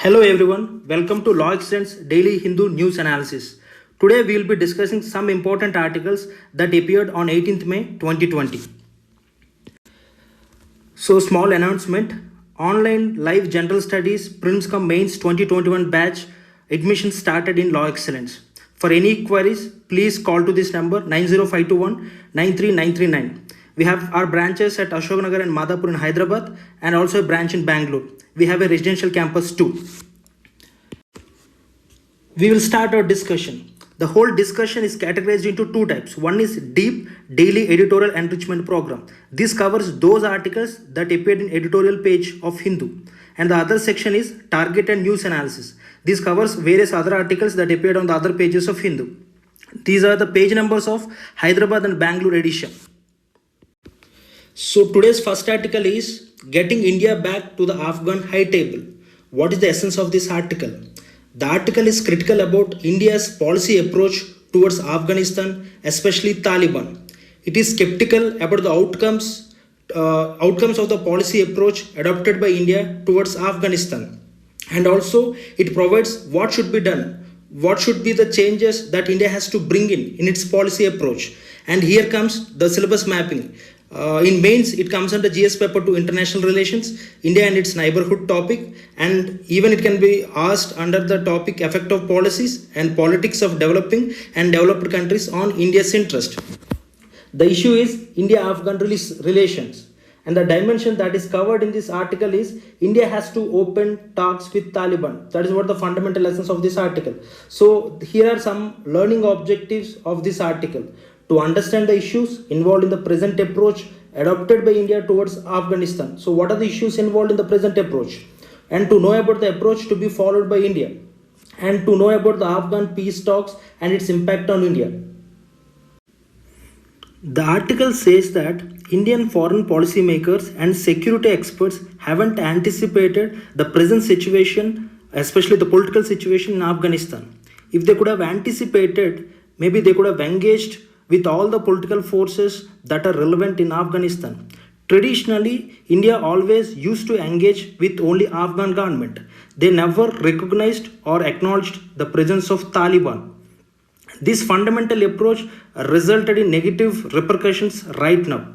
Hello everyone, welcome to Law Exchange Daily Hindu News Analysis. Today we will be discussing some important articles that appeared on 18th May 2020. So small announcement, online live general studies prelims cum mains 2021 batch admission started in Law Excellence. For any queries, please call to this number 90521 93939. We have our branches at Ashoknagar and Madhapur in Hyderabad and also a branch in Bangalore. We have a residential campus too. We will start our discussion. The whole discussion is categorized into two types. One is deep daily editorial enrichment program. This covers those articles that appeared in editorial page of Hindu. And the other section is targeted news analysis. This covers various other articles that appeared on the other pages of Hindu. These are the page numbers of Hyderabad and Bangalore edition. So today's first article is Getting India Back to the Afghan High Table. What is the essence of this article? The article is critical about India's policy approach towards Afghanistan, especially Taliban. It is skeptical about the outcomes of the policy approach adopted by India towards Afghanistan. And also it provides what should be done, what should be the changes that India has to bring in its policy approach. And here comes the syllabus mapping. In mains, it comes under GS paper 2 international relations, India and its neighborhood topic, and even it can be asked under the topic effect of policies and politics of developing and developed countries on India's interest. The issue is India-Afghan relations, and the dimension that is covered in this article is India has to open talks with Taliban. That is what the fundamental essence of this article. So here are some learning objectives of this article. To understand the issues involved in the present approach adopted by India towards Afghanistan. So what are the issues involved in the present approach? And to know about the approach to be followed by India. And to know about the Afghan peace talks and its impact on India. The article says that Indian foreign policy makers and security experts haven't anticipated the present situation, especially the political situation in Afghanistan. If they could have anticipated, maybe they could have engaged with all the political forces that are relevant in Afghanistan. Traditionally, India always used to engage with only Afghan government. They never recognized or acknowledged the presence of Taliban. This fundamental approach resulted in negative repercussions right now.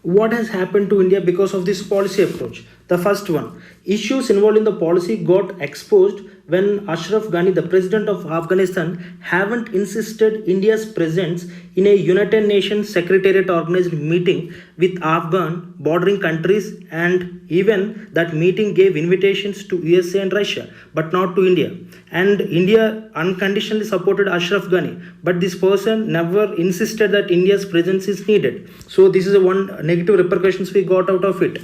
What has happened to India because of this policy approach? The first one, issues involved in the policy got exposed when Ashraf Ghani, the president of Afghanistan, haven't insisted India's presence in a United Nations Secretariat organized meeting with Afghan bordering countries, and even that meeting gave invitations to USA and Russia, but not to India. And India unconditionally supported Ashraf Ghani, but this person never insisted that India's presence is needed. So this is one negative repercussions we got out of it.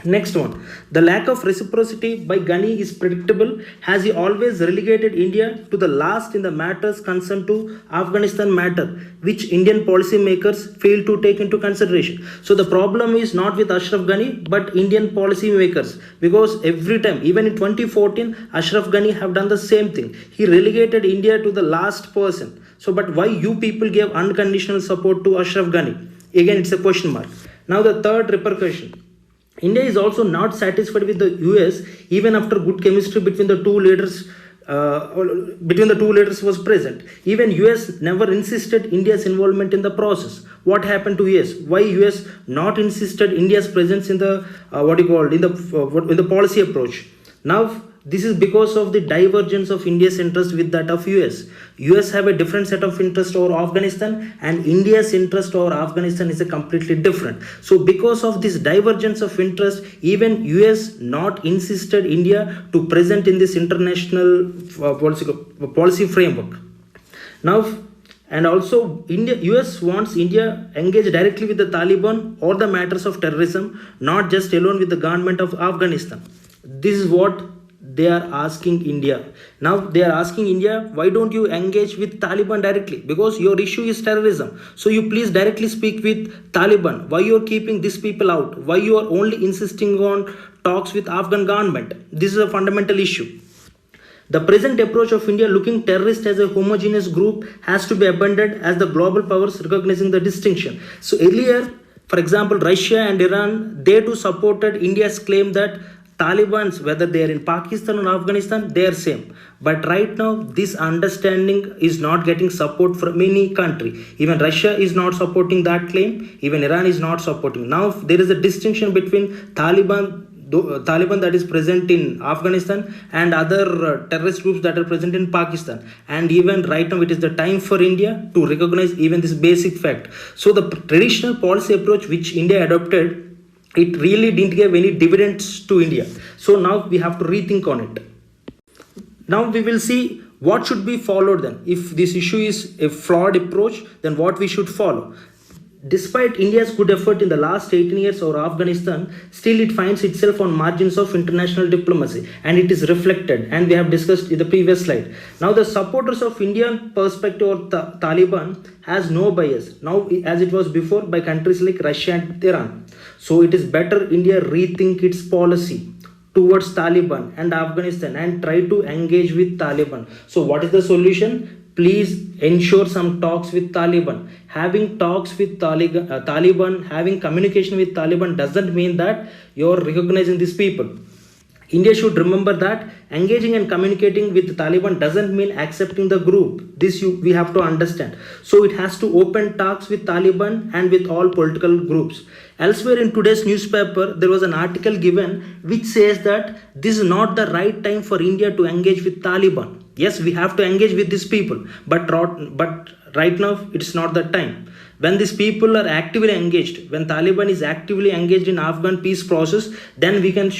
Next one, the lack of reciprocity by Ghani is predictable, as he always relegated India to the last in the matters concerned to Afghanistan matter, which Indian policymakers fail to take into consideration. So the problem is not with Ashraf Ghani, but Indian policymakers, because every time, even in 2014, Ashraf Ghani have done the same thing. He relegated India to the last person. So, but why you people gave unconditional support to Ashraf Ghani? Again, it's a question mark. Now the third repercussion. India is also not satisfied with the US even after good chemistry between the two leaders was present. Even US never insisted India's involvement in the process. What happened to US? Why US not insisted India's presence in the in the policy approach? Now this is because of the divergence of India's interest with that of US. US have a different set of interest over Afghanistan, and India's interest over Afghanistan is a completely different. So because of this divergence of interest, even US not insisted India to present in this international policy framework. Now, and also US wants India engage directly with the Taliban or the matters of terrorism, not just alone with the government of Afghanistan. This is what they are asking India. Now they are asking India, why don't you engage with Taliban directly? Because your issue is terrorism. So you please directly speak with Taliban. Why you are keeping these people out? Why you are only insisting on talks with Afghan government? This is a fundamental issue. The present approach of India looking terrorist as a homogeneous group has to be abandoned as the global powers recognizing the distinction. So earlier, for example, Russia and Iran, they too supported India's claim that Taliban's, whether they are in Pakistan or Afghanistan, they are same. But right now, this understanding is not getting support from any country. Even Russia is not supporting that claim. Even Iran is not supporting. Now there is a distinction between Taliban that is present in Afghanistan and other terrorist groups that are present in Pakistan. And even right now, it is the time for India to recognize even this basic fact. So the traditional policy approach which India adopted, it really didn't give any dividends to India. So now we have to rethink on it. Now we will see what should be followed then. If this issue is a flawed approach, then what we should follow. Despite India's good effort in the last 18 years over Afghanistan, still it finds itself on margins of international diplomacy, and it is reflected, and we have discussed in the previous slide. Now the supporters of Indian perspective or Taliban has no bias now as it was before by countries like Russia and Iran. So it is better India rethink its policy towards Taliban and Afghanistan and try to engage with Taliban. So what is the solution? Please ensure some talks with Taliban. Having talks with Taliban, having communication with Taliban doesn't mean that you're recognizing these people. India should remember that engaging and communicating with Taliban doesn't mean accepting the group. We have to understand. So it has to open talks with Taliban and with all political groups. Elsewhere in today's newspaper, there was an article given which says that this is not the right time for India to engage with Taliban. Yes, we have to engage with these people, but right now it's not the time. When these people are actively engaged, when Taliban is actively engaged in Afghan peace process, then we can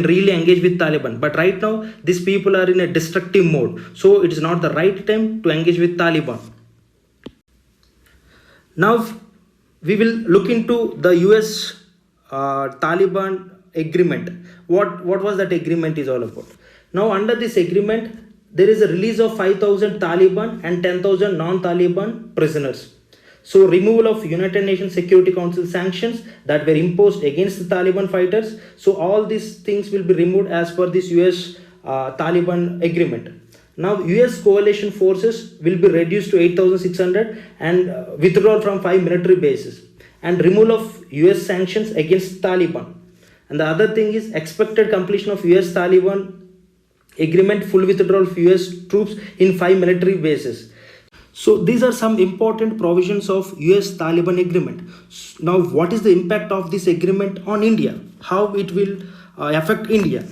really engage with Taliban. But right now, these people are in a destructive mode, so it is not the right time to engage with Taliban. Now we will look into the US Taliban agreement. What was that agreement is all about? Now under this agreement, there is a release of 5,000 Taliban and 10,000 non-Taliban prisoners. So removal of United Nations Security Council sanctions that were imposed against the Taliban fighters. So all these things will be removed as per this US Taliban agreement. Now US coalition forces will be reduced to 8,600 and withdrawal from 5 military bases and removal of US sanctions against Taliban. And the other thing is expected completion of US Taliban agreement, full withdrawal of US troops in 5 military bases. So these are some important provisions of US Taliban agreement. Now what is the impact of this agreement on India? How it will affect India?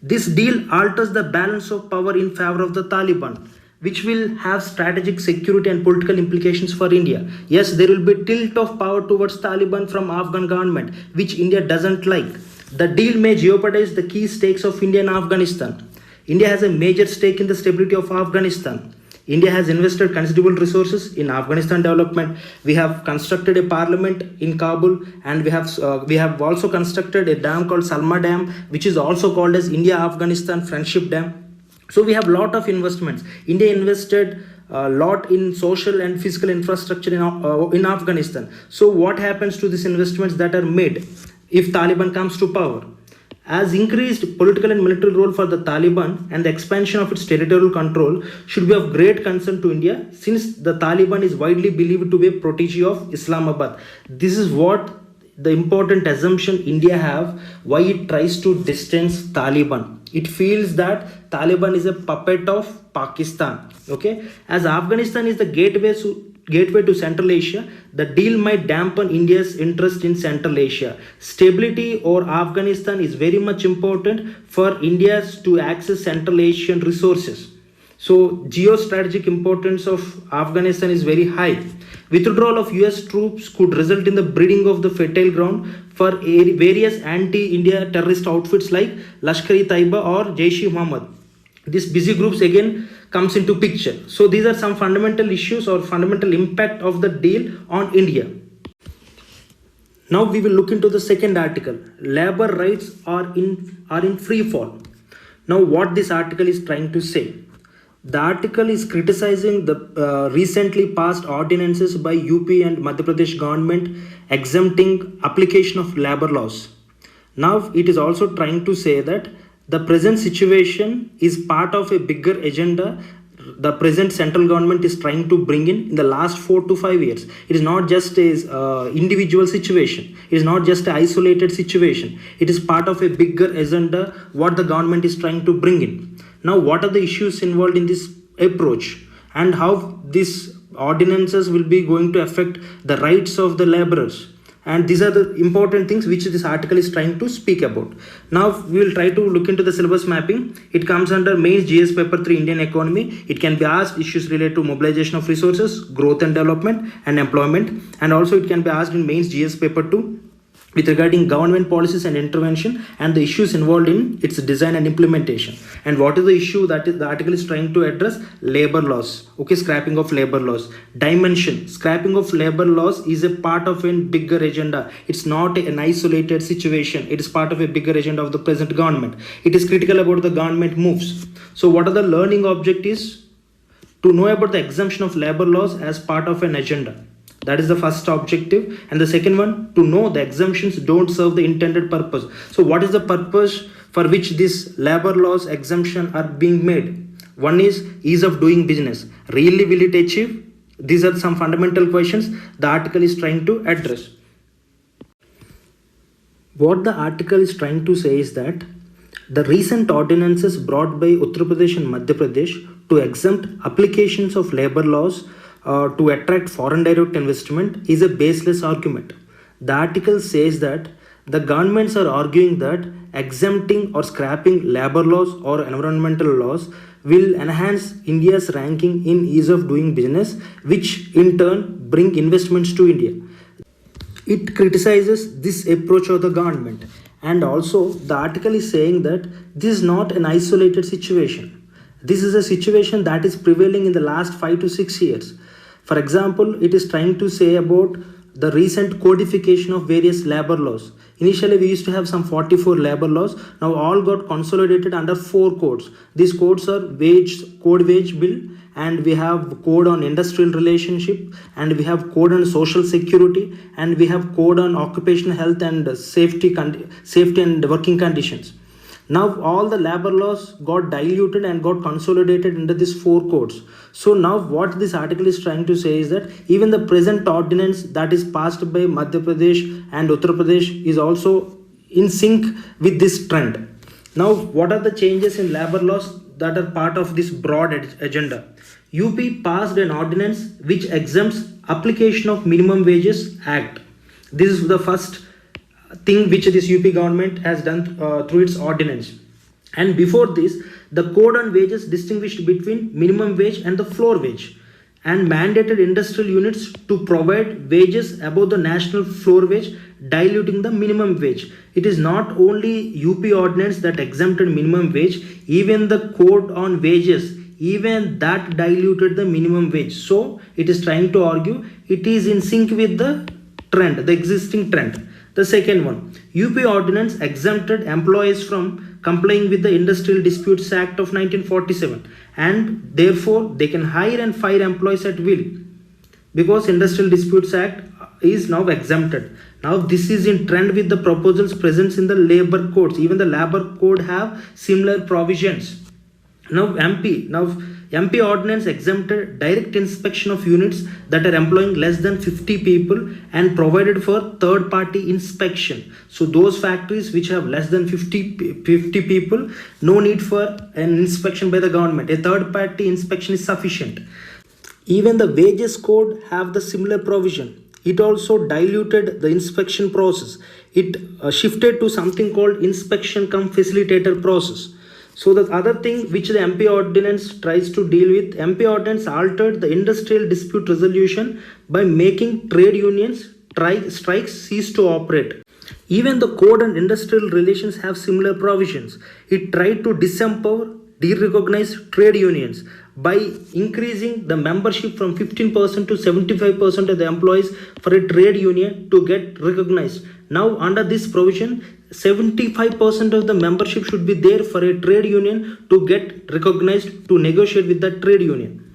This deal alters the balance of power in favor of the Taliban, which will have strategic security and political implications for India. Yes, there will be tilt of power towards Taliban from Afghan government, which India doesn't like. The deal may jeopardize the key stakes of India and Afghanistan. India has a major stake in the stability of Afghanistan. India has invested considerable resources in Afghanistan development. We have constructed a parliament in Kabul, and we have also constructed a dam called Salma Dam, which is also called as India-Afghanistan Friendship Dam. So we have a lot of investments. India invested a lot in social and physical infrastructure in Afghanistan. So what happens to these investments that are made if Taliban comes to power? As increased political and military role for the Taliban and the expansion of its territorial control should be of great concern to India, since the Taliban is widely believed to be a protege of Islamabad. This is what the important assumption India have, why it tries to distance Taliban. It feels that Taliban is a puppet of Pakistan. Okay, as Afghanistan is the gateway to Central Asia, the deal might dampen India's interest in Central Asia. Stability over Afghanistan is very much important for India to access Central Asian resources. So geostrategic importance of Afghanistan is very high. Withdrawal of US troops could result in the breeding of the fertile ground for various anti-India terrorist outfits like Lashkar-e-Taiba or Jaish-e-Mohammed. These busy groups again comes into picture. So these are some fundamental issues or fundamental impact of the deal on India. Now we will look into the second article. Labor rights are in free fall. Now what this article is trying to say? The article is criticizing the recently passed ordinances by UP and Madhya Pradesh government exempting application of labor laws. Now it is also trying to say that the present situation is part of a bigger agenda the present central government is trying to bring in the last 4 to 5 years. It is not just a individual situation. It is not just an isolated situation. It is part of a bigger agenda what the government is trying to bring in. Now, what are the issues involved in this approach, and how these ordinances will be going to affect the rights of the laborers? And these are the important things which this article is trying to speak about. Now we will try to look into the syllabus mapping. It comes under mains GS paper 3 Indian economy. It can be asked issues related to mobilization of resources, growth and development, and employment. And also it can be asked in mains GS paper 2 with regarding government policies and intervention and the issues involved in its design and implementation. And what is the issue that the article is trying to address? Labor laws. Okay, scrapping of labor laws. Dimension. Scrapping of labor laws is a part of a bigger agenda. It's not an isolated situation. It is part of a bigger agenda of the present government. It is critical about the government moves. So what are the learning objectives? To know about the exemption of labor laws as part of an agenda. That is the first objective. And the second one, to know the exemptions don't serve the intended purpose. So what is the purpose for which these labor laws exemption are being made? One is ease of doing business. Really will it achieve? These are some fundamental questions the article is trying to address. What the article is trying to say is that the recent ordinances brought by Uttar Pradesh and Madhya Pradesh to exempt applications of labor laws to attract foreign direct investment is a baseless argument. The article says that the governments are arguing that exempting or scrapping labor laws or environmental laws will enhance India's ranking in ease of doing business, which in turn bring investments to India. It criticizes this approach of the government, and also the article is saying that this is not an isolated situation. This is a situation that is prevailing in the last 5 to 6 years. For example, it is trying to say about the recent codification of various labor laws. Initially, we used to have some 44 labor laws. Now all got consolidated under 4 codes. These codes are code wage bill, and we have code on industrial relationship, and we have code on social security, and we have code on occupational health and safety and working conditions. Now all the labor laws got diluted and got consolidated into these 4 codes. So now what this article is trying to say is that even the present ordinance that is passed by Madhya Pradesh and Uttar Pradesh is also in sync with this trend. Now what are the changes in labor laws that are part of this broad agenda? UP passed an ordinance which exempts application of Minimum Wages Act. This is the first thing which this UP government has done through its ordinance. And before this, the code on wages distinguished between minimum wage and the floor wage, and mandated industrial units to provide wages above the national floor wage, diluting the minimum wage. It is not only UP ordinance that exempted minimum wage, even the code on wages, even that diluted the minimum wage. So it is trying to argue it is in sync with the trend, the existing trend. The second one, UP ordinance exempted employees from complying with the Industrial Disputes Act of 1947, and therefore they can hire and fire employees at will, because Industrial Disputes Act is now exempted. Now this is in trend with the proposals present in the labor codes. Even the labor code have similar provisions. Now MP ordinance exempted direct inspection of units that are employing less than 50 people and provided for third party inspection. So those factories which have less than 50 people, no need for an inspection by the government. A third party inspection is sufficient. Even the wages code have the similar provision. It also diluted the inspection process. It shifted to something called inspection cum facilitator process. So the other thing which the MP ordinance tries to deal with, MP ordinance altered the industrial dispute resolution by making trade unions strikes cease to operate. Even the code and industrial relations have similar provisions. It tried to disempower, de-recognize trade unions by increasing the membership from 15% to 75% of the employees for a trade union to get recognized. Now under this provision, 75% of the membership should be there for a trade union to get recognized, to negotiate with the trade union.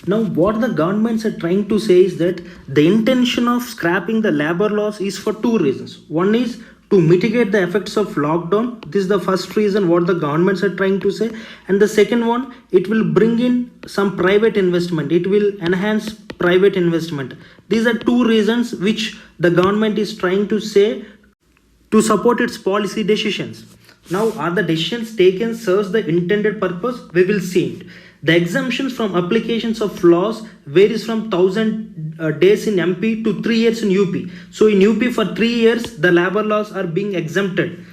Now what the governments are trying to say is that the intention of scrapping the labor laws is for 2 reasons. One is to mitigate the effects of lockdown. This is the first reason what the governments are trying to say. And the second one, it will bring in some private investment, it will enhance private investment. These are two reasons which the government is trying to say to support its policy decisions. Now, are the decisions taken serves the intended purpose? We will see it. The exemptions from applications of laws varies from 1,000 days in MP to 3 years in UP. So in UP for 3 years, the labor laws are being exempted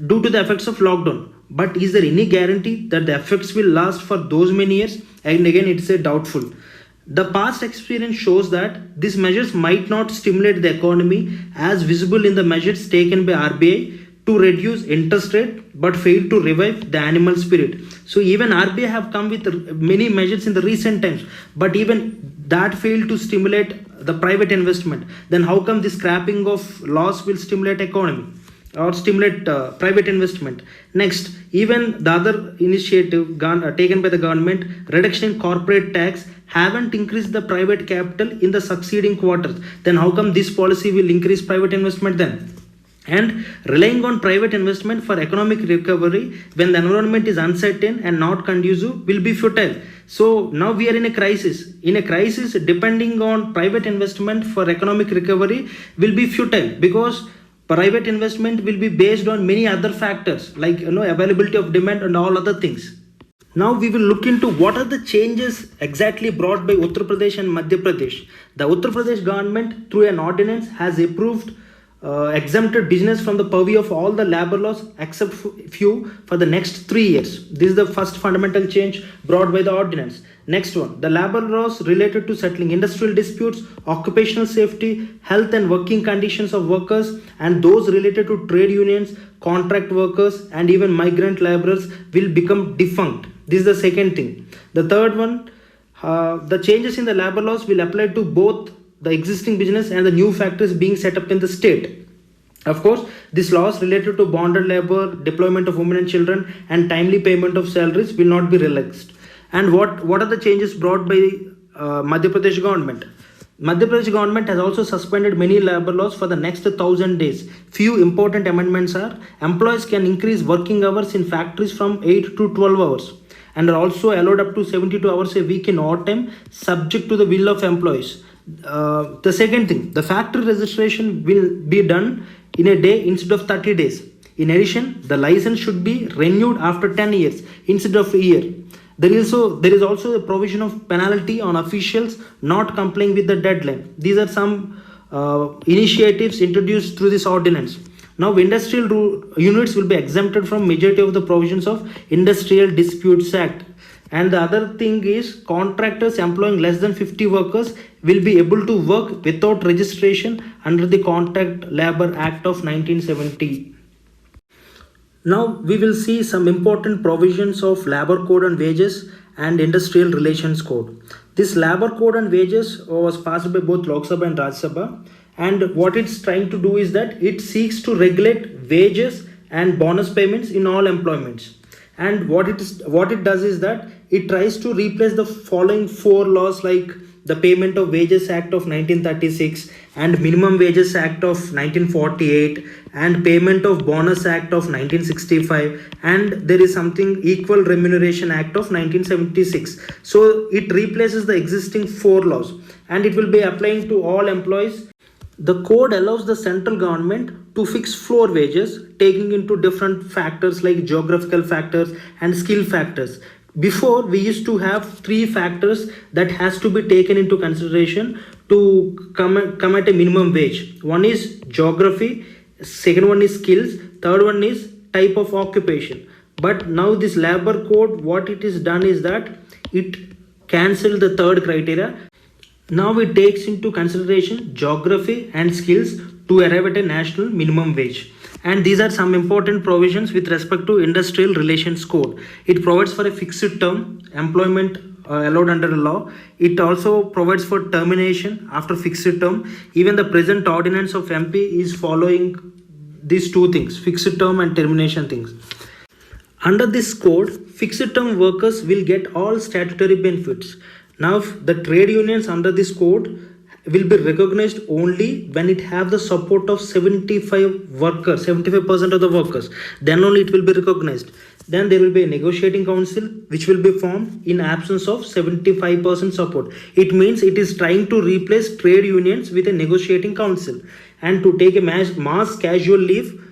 due to the effects of lockdown. But is there any guarantee that the effects will last for those many years? And again, it's a doubtful. The past experience shows that these measures might not stimulate the economy as visible in the measures taken by RBI to reduce interest rate but failed to revive the animal spirit. So even RBI have come with many measures in the recent times, but even that failed to stimulate the private investment. Then how come this scrapping of laws will stimulate economy or stimulate private investment? Next, even the other initiative taken by the government, reduction in corporate tax, haven't increased the private capital in the succeeding quarters. Then how come this policy will increase private investment then? And relying on private investment for economic recovery when the environment is uncertain and not conducive will be futile. So now we are in a crisis. In a crisis, depending on private investment for economic recovery will be futile, because private investment will be based on many other factors like availability of demand and all other things. Now we will look into what are the changes exactly brought by Uttar Pradesh and Madhya Pradesh. The Uttar Pradesh government through an ordinance has approved exempted business from the purview of all the labor laws except few for the next 3 years. This is the first fundamental change brought by the ordinance. Next one, the labor laws related to settling industrial disputes, occupational safety, health and working conditions of workers, and those related to trade unions, contract workers, and even migrant laborers will become defunct. This is the second thing. The third one, the changes in the labor laws will apply to both the existing business and the new factories being set up in the state. Of course, these laws related to bonded labor, deployment of women and children, and timely payment of salaries will not be relaxed. And what are the changes brought by Madhya Pradesh government? Madhya Pradesh government has also suspended many labor laws for the next 1,000 days. Few important amendments are: employees can increase working hours in factories from 8 to 12 hours and are also allowed up to 72 hours a week in overtime, subject to the will of employees. The second thing, the factory registration will be done in a day instead of 30 days. In addition, the license should be renewed after 10 years instead of a year. There is also a provision of penalty on officials not complying with the deadline. These are some initiatives introduced through this ordinance. Now, industrial units will be exempted from majority of the provisions of Industrial Disputes Act. And the other thing is, contractors employing less than 50 workers will be able to work without registration under the Contract Labor Act of 1970. Now we will see some important provisions of Labor Code on Wages and Industrial Relations Code. This Labor Code on Wages was passed by both Lok Sabha and Rajya Sabha, and what it's trying to do is that it seeks to regulate wages and bonus payments in all employments. And what it does is that it tries to replace the following four laws, like the Payment of Wages Act of 1936 and Minimum Wages Act of 1948 and Payment of Bonus Act of 1965, and there is something Equal Remuneration Act of 1976. So it replaces the existing four laws and it will be applying to all employees. The code allows the central government to fix floor wages, taking into different factors like geographical factors and skill factors. Before, we used to have three factors that has to be taken into consideration to come at a minimum wage. One is geography, second one is skills, third one is type of occupation. But now this labor code, what it is done is that it cancelled the third criteria. Now it takes into consideration geography and skills to arrive at a national minimum wage. And these are some important provisions with respect to Industrial Relations Code. It provides for a fixed term employment allowed under the law. It also provides for termination after fixed term. Even the present ordinance of MP is following these two things, fixed term and termination things. Under this code, fixed term workers will get all statutory benefits. Now, the trade unions under this code will be recognized only when it have the support of 75% of the workers. Then only it will be recognized. Then there will be a negotiating council which will be formed in absence of 75% support. It means it is trying to replace trade unions with a negotiating council. And to take a mass casual leave,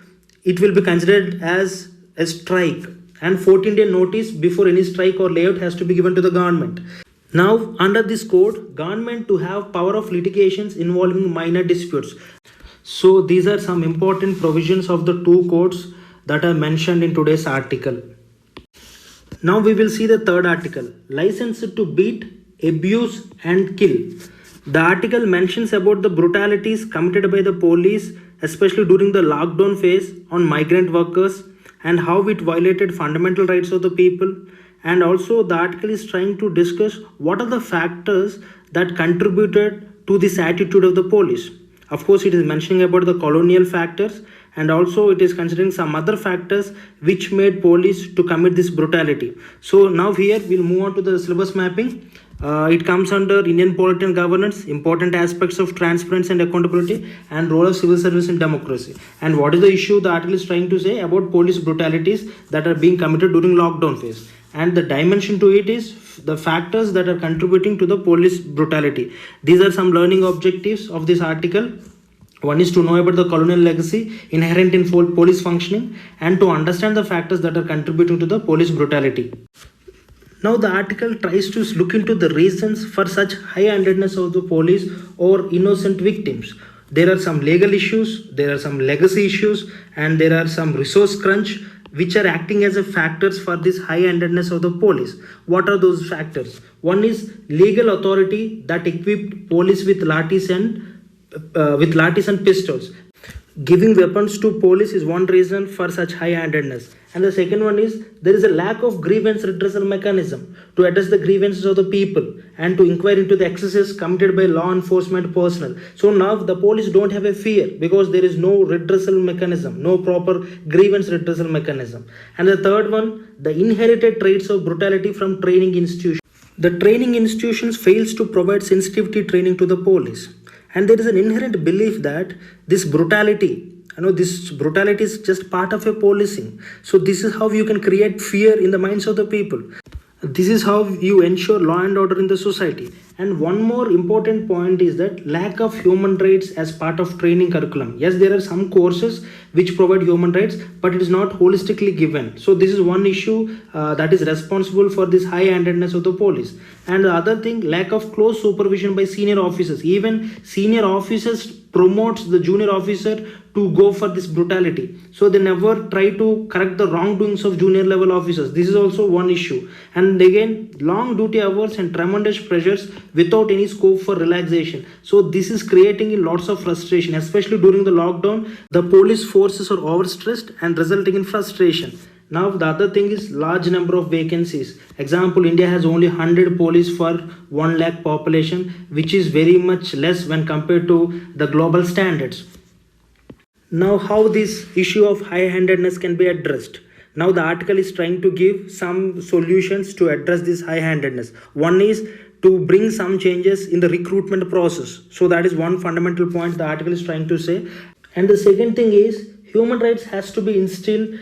it will be considered as a strike, and 14-day notice before any strike or layout has to be given to the government. Now, under this code, government to have power of litigations involving minor disputes. So these are some important provisions of the two codes that are mentioned in today's article. Now we will see the third article, license to beat, abuse and kill. The article mentions about the brutalities committed by the police, especially during the lockdown phase on migrant workers, and how it violated fundamental rights of the people. And also the article is trying to discuss what are the factors that contributed to this attitude of the police. Of course, it is mentioning about the colonial factors, and also it is considering some other factors which made police to commit this brutality. So now here we'll move on to the syllabus mapping. It comes under Indian polity and governance, important aspects of transparency and accountability, and role of civil service in democracy. And what is the issue the article is trying to say about police brutalities that are being committed during lockdown phase. And the dimension to it is the factors that are contributing to the police brutality. These are some learning objectives of this article. One is to know about the colonial legacy inherent in police functioning, and to understand the factors that are contributing to the police brutality. Now the article tries to look into the reasons for such high-handedness of the police or innocent victims. There are some legal issues, there are some legacy issues, and there are some resource crunch which are acting as a factors for this high-handedness of the police. What are those factors? One is legal authority that equipped police with lathis and pistols. Giving weapons to police is one reason for such high-handedness. And the second one is there is a lack of grievance redressal mechanism to address the grievances of the people and to inquire into the excesses committed by law enforcement personnel. So now the police don't have a fear because there is no redressal mechanism, no proper grievance redressal mechanism. And the third one, the inherited traits of brutality from training institutions. The training institutions fails to provide sensitivity training to the police. And there is an inherent belief that this brutality is just part of a policing. So this is how you can create fear in the minds of the people. This is how you ensure law and order in the society. And one more important point is that lack of human rights as part of training curriculum. Yes, there are some courses which provide human rights, but it is not holistically given. So this is one issue that is responsible for this high-handedness of the police. And the other thing, lack of close supervision by senior officers. Even senior officers promotes the junior officer to go for this brutality. So they never try to correct the wrongdoings of junior level officers. This is also one issue. And again, long duty hours and tremendous pressures without any scope for relaxation. So this is creating lots of frustration, especially during the lockdown. The police forces are overstressed and resulting in frustration. Now the other thing is large number of vacancies. Example, India has only 100 police for 1 lakh population, which is very much less when compared to the global standards. Now how this issue of high-handedness can be addressed? Now the article is trying to give some solutions to address this high-handedness. One is to bring some changes in the recruitment process. So that is one fundamental point the article is trying to say. And the second thing is human rights has to be instilled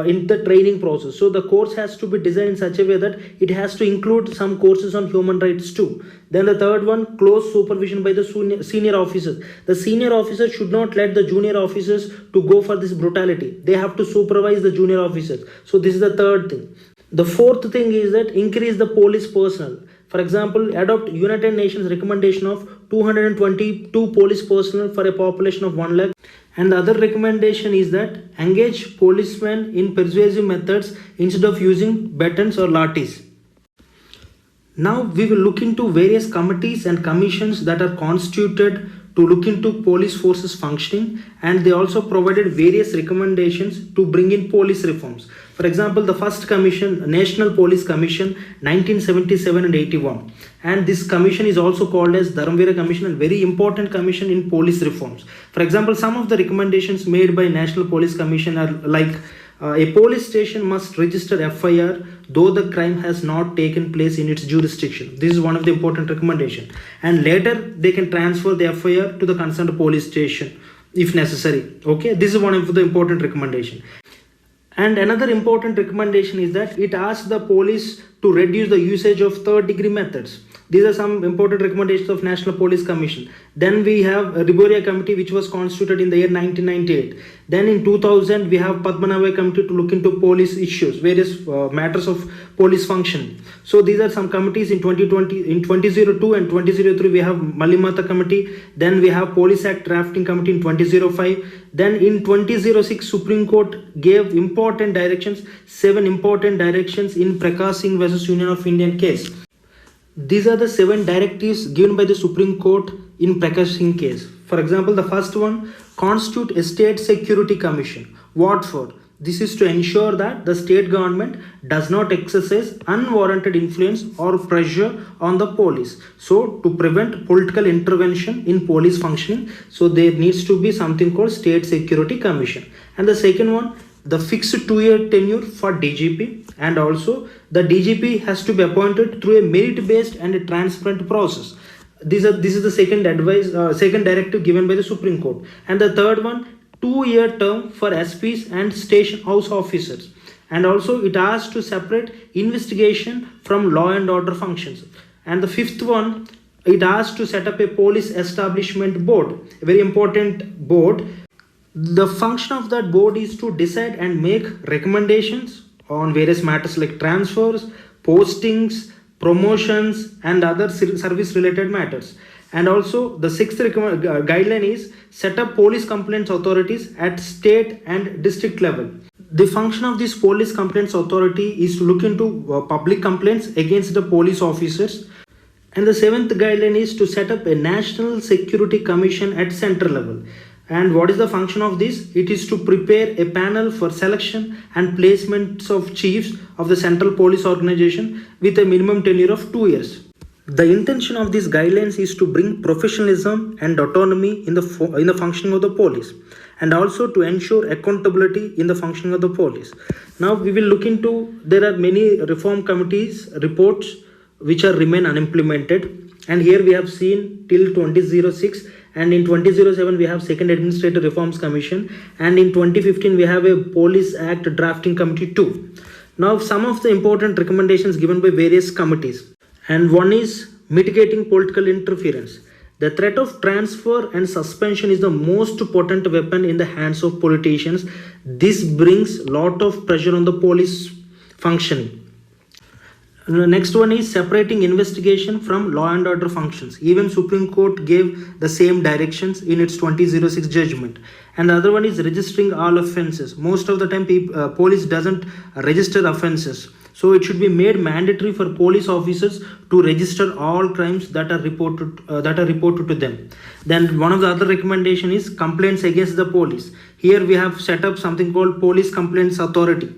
in the training process. So the course has to be designed in such a way that it has to include some courses on human rights too. Then the third one, close supervision by the senior officers. The senior officers should not let the junior officers to go for this brutality. They have to supervise the junior officers. So this is the third thing. The fourth thing is that increase the police personnel. For example, adopt United Nations recommendation of 222 police personnel for a population of 1 lakh. And the other recommendation is that engage policemen in persuasive methods instead of using batons or lathis. Now we will look into various committees and commissions that are constituted to look into police forces functioning, and they also provided various recommendations to bring in police reforms. For example, the first commission, National Police Commission 1977 and 81, and this commission is also called as Dharamveera Commission, and very important commission in police reforms. For example, some of the recommendations made by National Police Commission are like A police station must register FIR though the crime has not taken place in its jurisdiction. This is one of the important recommendation. And later they can transfer the FIR to the concerned police station if necessary. Okay, this is one of the important recommendation. And another important recommendation is that it asks the police to reduce the usage of third degree methods. These are some important recommendations of National Police Commission. Then we have a Riboria Committee, which was constituted in the year 1998. Then in 2000, we have Padmanabhai Committee to look into police issues, various matters of police functioning. So these are some committees in 2020, in 2002 and 2003, we have Malimata Committee. Then we have Police Act Drafting Committee in 2005. Then in 2006, Supreme Court gave important directions, 7 important directions in Prakash Singh versus Union of Indian case. These are the 7 directives given by the Supreme Court in Prakash Singh case. For example, the first one, constitute a state security commission. What for? This is to ensure that the state government does not exercise unwarranted influence or pressure on the police. So to prevent political intervention in police functioning, so there needs to be something called state security commission. And the second one, the fixed 2-year tenure for DGP, and also the DGP has to be appointed through a merit-based and a transparent process. This is the second directive given by the Supreme Court. And the third one, 2-year term for SPs and station house officers. And also it has to separate investigation from law and order functions. And the fifth one, it has to set up a police establishment board, a very important board. The function of that board is to decide and make recommendations on various matters like transfers, postings, promotions, and other service related matters. And also the sixth guideline is set up police complaints authorities at state and district level. The function of this police complaints authority is to look into public complaints against the police officers. And the seventh guideline is to set up a National Security Commission at central level. And what is the function of this? It is to prepare a panel for selection and placements of chiefs of the central police organization with a minimum tenure of 2 years. The intention of these guidelines is to bring professionalism and autonomy in the functioning of the police, and also to ensure accountability in the functioning of the police. Now we will look into, there are many reform committees reports which are remain unimplemented, and here we have seen till 2006, and in 2007 we have Second Administrative Reforms Commission, and in 2015 we have a Police Act Drafting Committee too. Now some of the important recommendations given by various committees, and one is mitigating political interference. The threat of transfer and suspension is the most potent weapon in the hands of politicians. This brings lot of pressure on the police functioning. The next one is separating investigation from law and order functions. Even Supreme Court gave the same directions in its 2006 judgment. And the other one is registering all offences. Most of the time police doesn't register offences. So it should be made mandatory for police officers to register all crimes that are reported to them. Then one of the other recommendation is complaints against the police. Here we have set up something called Police Complaints Authority.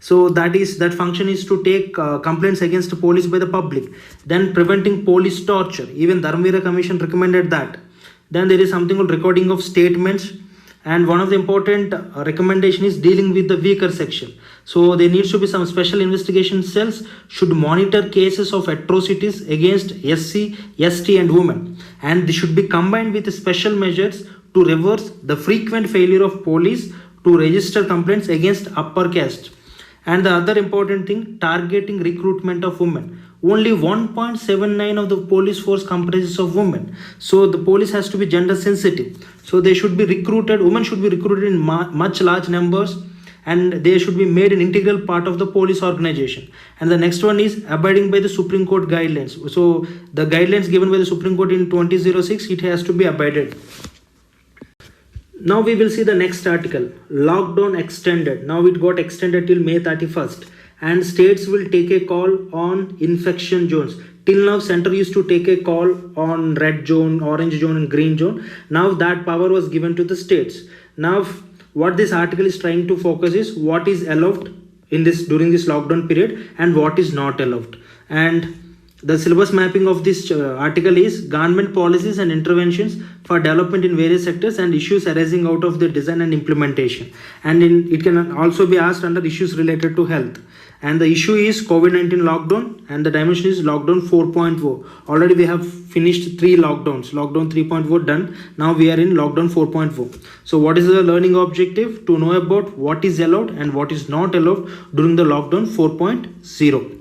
So that function is to take complaints against the police by the public. Then preventing police torture. Even Dharmveera Commission recommended that. Then there is something called recording of statements. And one of the important recommendation is dealing with the weaker section. So there needs to be some special investigation cells should monitor cases of atrocities against SC, ST and women. And they should be combined with special measures to reverse the frequent failure of police to register complaints against upper caste. And the other important thing, targeting recruitment of women. Only 1.79 of the police force comprises of women. So the police has to be gender sensitive. So they should be recruited, women should be recruited in much large numbers, and they should be made an integral part of the police organization. And the next one is abiding by the Supreme Court guidelines. So the guidelines given by the Supreme Court in 2006, it has to be abided. Now we will see the next article, lockdown extended. Now it got extended till May 31st, and states will take a call on infection zones. Till now center used to take a call on red zone, orange zone and green zone. Now that power was given to the states. Now what this article is trying to focus is what is allowed in this during this lockdown period and what is not allowed. And The syllabus mapping of this article is government policies and interventions for development in various sectors and issues arising out of the design and implementation. And it can also be asked under issues related to health. And the issue is COVID-19 lockdown, and the dimension is lockdown 4.0. Already we have finished 3 lockdowns. Lockdown 3.0 done. Now we are in lockdown 4.0. So what is the learning objective? To know about what is allowed and what is not allowed during the lockdown 4.0.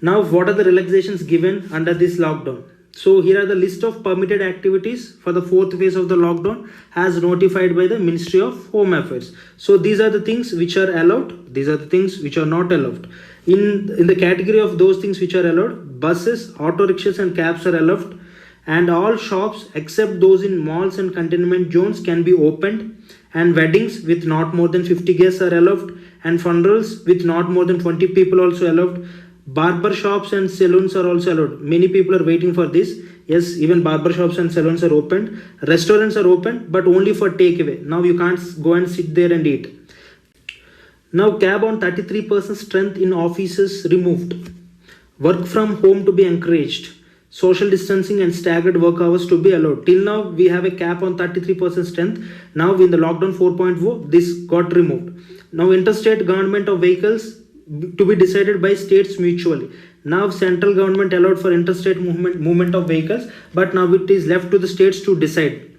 Now, what are the relaxations given under this lockdown? So, here are the list of permitted activities for the 4th phase of the lockdown as notified by the Ministry of Home Affairs. So, these are the things which are allowed. These are the things which are not allowed. In the category of those things which are allowed, buses, auto rickshaws and cabs are allowed. And all shops except those in malls and containment zones can be opened. And weddings with not more than 50 guests are allowed. And funerals with not more than 20 people also allowed. Barber shops and salons are also allowed. Many people are waiting for this. Yes, even barber shops and salons are opened. Restaurants are open, but only for takeaway. Now you can't go and sit there and eat. Now cab on 33% strength in offices removed. Work from home to be encouraged. Social distancing and staggered work hours to be allowed. Till now we have a cap on 33% strength. Now in the lockdown 4.0 this got removed. Now interstate government of vehicles to be decided by states mutually. Now central government allowed for interstate movement of vehicles, but now it is left to the states to decide.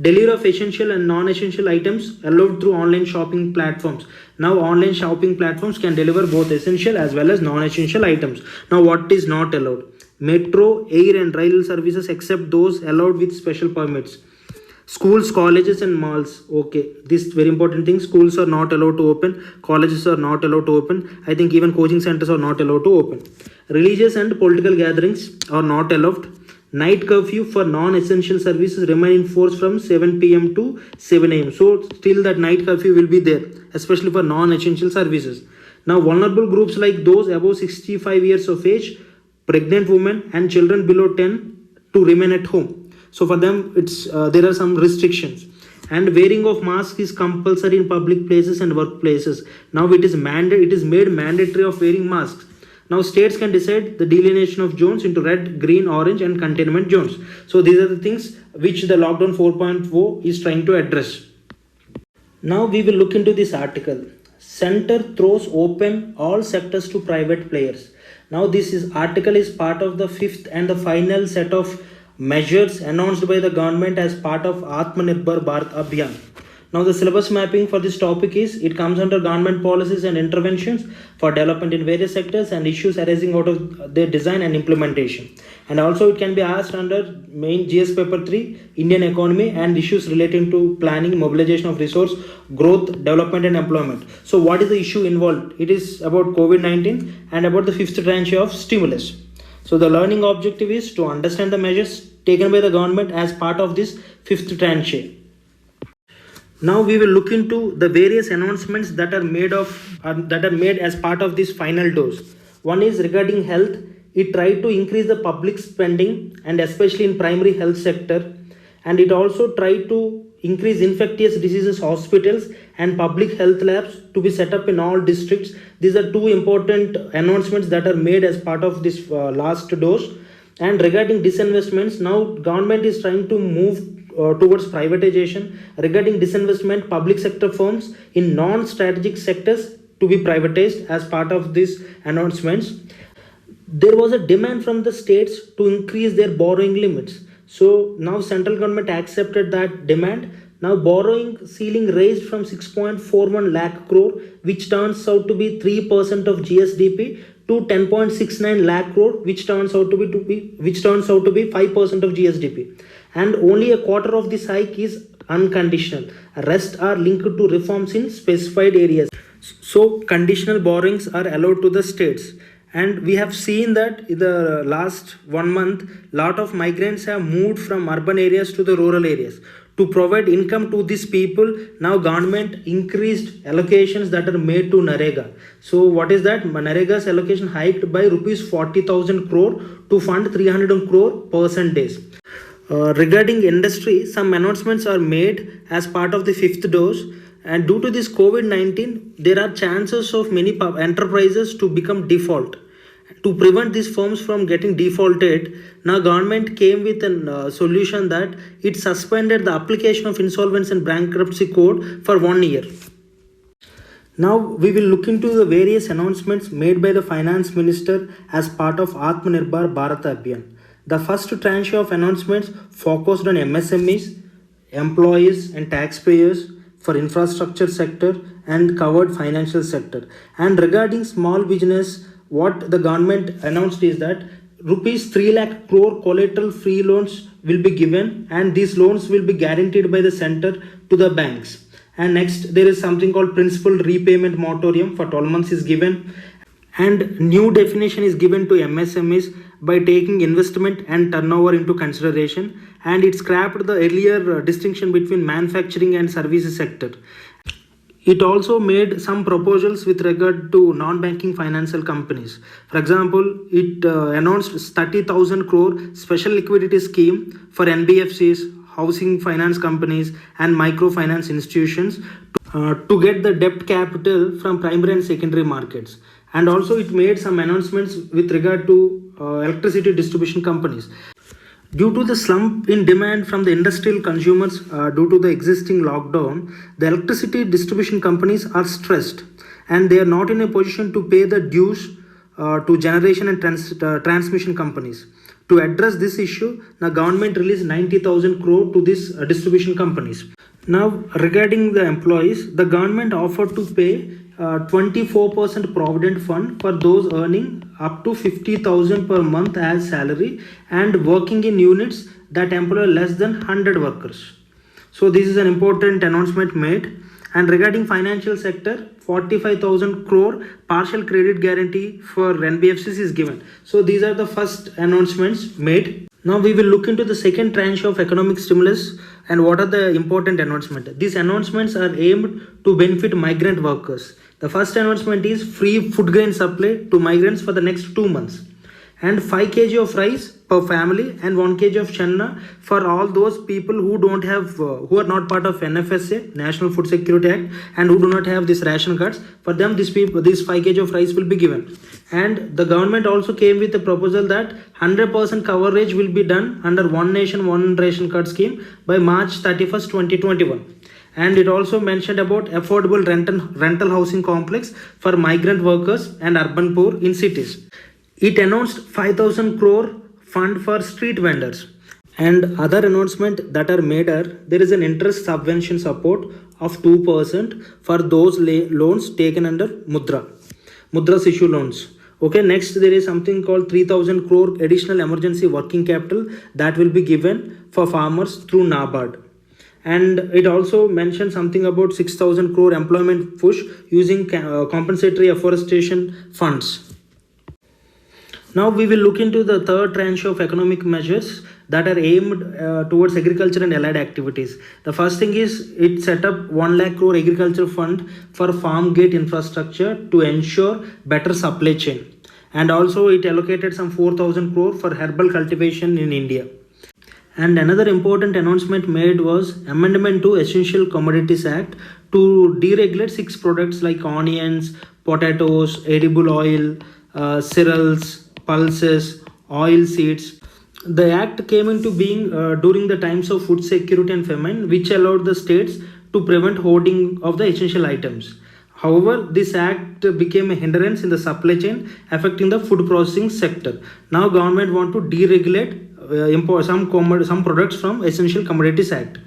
Delivery of essential and non-essential items allowed through online shopping platforms. Now online shopping platforms can deliver both essential as well as non-essential items. Now what is not allowed? Metro, air and rail services except those allowed with special permits. Schools, colleges and malls. Okay, this very important thing. Schools are not allowed to open. Colleges are not allowed to open. I think even coaching centers are not allowed to open. Religious and political gatherings are not allowed. Night curfew for non-essential services remain in force from 7 p.m. to 7 a.m. So still that night curfew will be there, especially for non-essential services. Now vulnerable groups like those above 65 years of age, pregnant women and children below 10 to remain at home. So for them, there are some restrictions. And wearing of mask is compulsory in public places and workplaces. Now it is made mandatory of wearing masks. Now states can decide the delineation of zones into red, green, orange and containment zones. So these are the things which the lockdown 4.0 is trying to address. Now we will look into this article. Center throws open all sectors to private players. Now this article is part of the 5th and the final set of measures announced by the government as part of Atmanirbhar Bharat Abhiyan. Now the syllabus mapping for this topic is, it comes under government policies and interventions for development in various sectors and issues arising out of their design and implementation. And also it can be asked under main GS paper 3, Indian economy and issues relating to planning, mobilization of resource, growth, development and employment. So what is the issue involved? It is about COVID-19 and about the 5th tranche of stimulus. So the learning objective is to understand the measures taken by the government as part of this 5th tranche. Now we will look into the various announcements that are made as part of this final dose. One is regarding health. It tried to increase the public spending and especially in primary health sector, and it also tried to increase infectious diseases hospitals and public health labs to be set up in all districts. These are 2 important announcements that are made as part of this last dose. And regarding disinvestments, now government is trying to move towards privatization. Regarding disinvestment, public sector firms in non-strategic sectors to be privatized as part of these announcements. There was a demand from the states to increase their borrowing limits. So now central government accepted that demand. Now borrowing ceiling raised from 6.41 lakh crore, which turns out to be 3% of GSDP, to 10.69 lakh crore, which turns out to be 5% of GSDP. And only a quarter of this hike is unconditional. Rest are linked to reforms in specified areas. So conditional borrowings are allowed to the states. And we have seen that in the last 1 month, lot of migrants have moved from urban areas to the rural areas. To provide income to these people, now government increased allocations that are made to NREGA. So what is that? NREGA's allocation hiked by rupees 40,000 crore to fund 300 crore person days. Regarding industry, some announcements are made as part of the 5th dose. And due to this COVID-19, there are chances of many enterprises to become default. To prevent these firms from getting defaulted, now government came with a solution that it suspended the application of insolvency and bankruptcy code for 1 year. Now we will look into the various announcements made by the finance minister as part of Atmanirbhar Bharat Abhiyan. The first tranche of announcements focused on MSMEs, employees and taxpayers for infrastructure sector and covered financial sector. And regarding small business, what the government announced is that rupees 3 lakh crore collateral free loans will be given, and these loans will be guaranteed by the center to the banks. And next there is something called principal repayment moratorium for 12 months is given, and new definition is given to MSMEs by taking investment and turnover into consideration, and it scrapped the earlier distinction between manufacturing and services sector. It also made some proposals with regard to non-banking financial companies. For example, it announced 30,000 crore special liquidity scheme for NBFCs, housing finance companies and microfinance institutions to get the debt capital from primary and secondary markets. And also it made some announcements with regard to electricity distribution companies. Due to the slump in demand from the industrial consumers due to the existing lockdown, the electricity distribution companies are stressed and they are not in a position to pay the dues to generation and transmission companies. To address this issue, the government released 90,000 crore to these distribution companies. Now, regarding the employees, the government offered to pay 24% provident fund for those earning up to 50,000 per month as salary and working in units that employ less than 100 workers. So this is an important announcement made. And regarding financial sector, 45,000 crore partial credit guarantee for NBFCs is given. So these are the first announcements made. Now we will look into the second tranche of economic stimulus and what are the important announcements. These announcements are aimed to benefit migrant workers. The first announcement is free food grain supply to migrants for the next 2 months, and 5 kg of rice per family and 1 kg of channa for all those people who don't have who are not part of NFSA, National Food Security Act, and who do not have these ration cards. For them this 5 kg of rice will be given. And the government also came with a proposal that 100% coverage will be done under One Nation One Ration Card scheme by March 31st 2021. And it also mentioned about affordable rental housing complex for migrant workers and urban poor in cities. It announced 5,000 crore fund for street vendors. And other announcement that are made are there is an interest subvention support of 2% for those loans taken under Mudra's issue loans. Okay, next there is something called 3,000 crore additional emergency working capital that will be given for farmers through NABARD. And it also mentioned something about 6,000 crore employment push using compensatory afforestation funds. Now we will look into the third tranche of economic measures that are aimed towards agriculture and allied activities. The first thing is it set up 1 lakh crore agriculture fund for farm gate infrastructure to ensure better supply chain. And also it allocated some 4,000 crore for herbal cultivation in India. And another important announcement made was amendment to Essential Commodities Act to deregulate 6 products like onions, potatoes, edible oil, cereals, pulses, oil seeds. The act came into being during the times of food security and famine, which allowed the states to prevent hoarding of the essential items. However, this act became a hindrance in the supply chain, affecting the food processing sector. Now government want to deregulate import some products from Essential Commodities Act.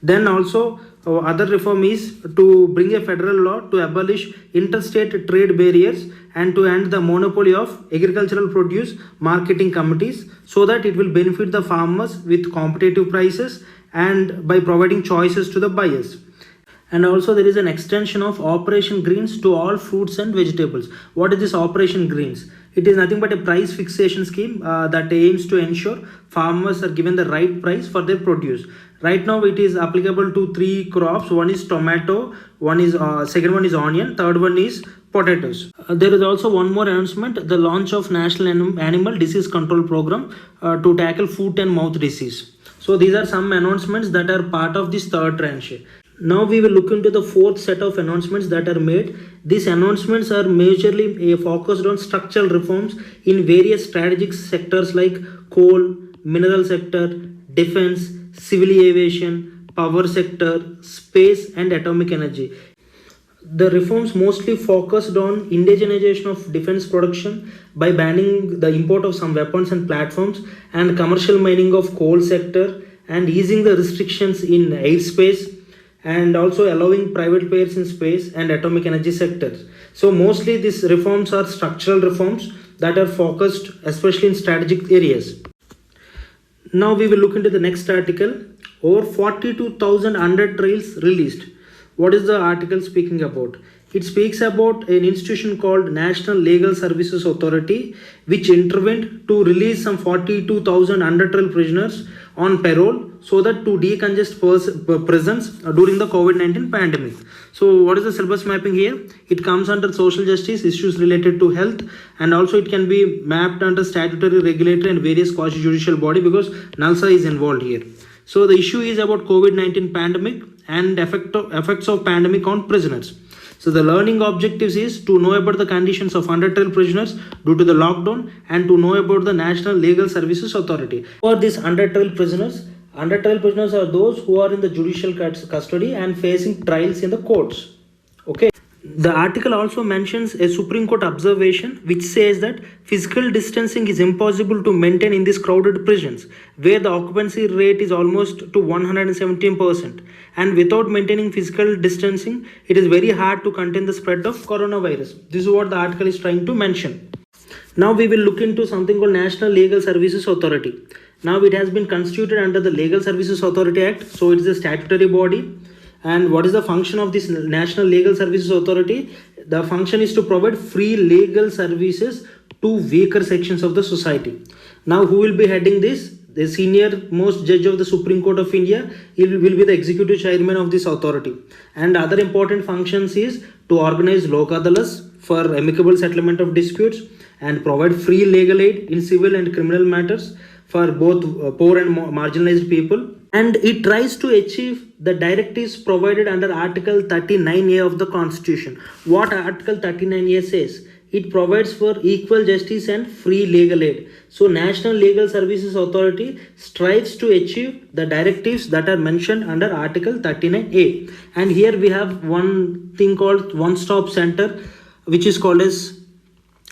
Then also other reform is to bring a federal law to abolish interstate trade barriers and to end the monopoly of agricultural produce marketing committees, so that it will benefit the farmers with competitive prices and by providing choices to the buyers. And also there is an extension of Operation Greens to all fruits and vegetables. What is this Operation Greens? It is nothing but a price fixation scheme that aims to ensure farmers are given the right price for their produce. Right now it is applicable to 3 crops. One is tomato, second one is onion, third one is potatoes. There is also one more announcement, the launch of National Animal Disease Control Program to tackle foot and mouth disease. So these are some announcements that are part of this third tranche. Now we will look into the fourth set of announcements that are made. These announcements are majorly focused on structural reforms in various strategic sectors like coal, mineral sector, defense, civil aviation, power sector, space and atomic energy. The reforms mostly focused on indigenization of defense production by banning the import of some weapons and platforms and commercial mining of coal sector and easing the restrictions in airspace and also allowing private players in space and atomic energy sectors. So mostly these reforms are structural reforms that are focused especially in strategic areas. Now we will look into the next article. Over 42,000 under trails released. What is the article speaking about? It speaks about an institution called National Legal Services Authority, which intervened to release some 42,000 under trial prisoners on parole so that to decongest prisons during the COVID-19 pandemic. So what is the syllabus mapping here? It comes under social justice, issues related to health, and also it can be mapped under statutory, regulatory and various quasi-judicial body because NALSA is involved here. So the issue is about COVID-19 pandemic and effects of pandemic on prisoners. So the learning objectives is to know about the conditions of under trial prisoners due to the lockdown and to know about the National Legal Services Authority. For these under trial prisoners are those who are in the judicial custody and facing trials in the courts. Okay. The article also mentions a Supreme Court observation which says that physical distancing is impossible to maintain in these crowded prisons where the occupancy rate is almost to 117%, and without maintaining physical distancing it is very hard to contain the spread of coronavirus. This is what the article is trying to mention. Now we will look into something called National Legal Services Authority. Now it has been constituted under the Legal Services Authority Act, so it is a statutory body. And what is the function of this National Legal Services Authority? The function is to provide free legal services to weaker sections of the society. Now who will be heading this? The senior most judge of the Supreme Court of India will be the executive chairman of this authority. And other important functions is to organize Lok Adalas for amicable settlement of disputes and provide free legal aid in civil and criminal matters for both poor and marginalized people. And it tries to achieve the directives provided under Article 39A of the Constitution. What Article 39A says? It provides for equal justice and free legal aid. So National Legal Services Authority strives to achieve the directives that are mentioned under Article 39A. And here we have one thing called one-stop center, which is called as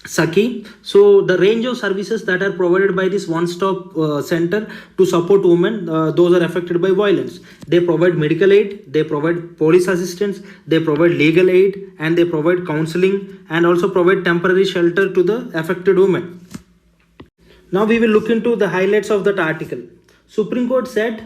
Saki. So the range of services that are provided by this one-stop center to support women, those are affected by violence. They provide medical aid, they provide police assistance, they provide legal aid, and they provide counseling and also provide temporary shelter to the affected women. Now we will look into the highlights of that article. Supreme Court said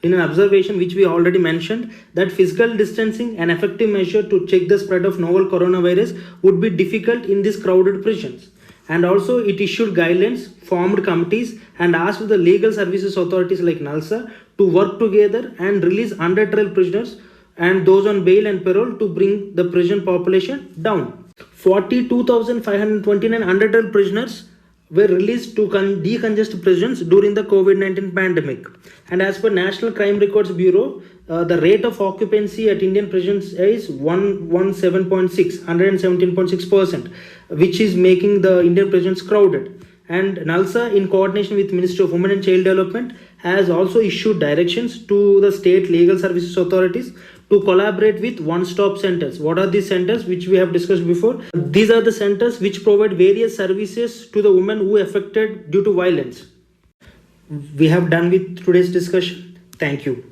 in an observation which we already mentioned that physical distancing, an effective measure to check the spread of novel coronavirus, would be difficult in these crowded prisons. And also it issued guidelines, formed committees and asked the legal services authorities like NALSA to work together and release under trial prisoners and those on bail and parole to bring the prison population down. 42,529 under trial prisoners were released to decongest prisons during the COVID-19 pandemic. And as per National Crime Records Bureau, the rate of occupancy at Indian prisons is 117.6%, which is making the Indian prisons crowded. And NALSA, in coordination with Ministry of Women and Child Development, has also issued directions to the state legal services authorities to collaborate with one-stop centers. What are these centers which we have discussed before? These are the centers which provide various services to the women who are affected due to violence. We have done with today's discussion. Thank you.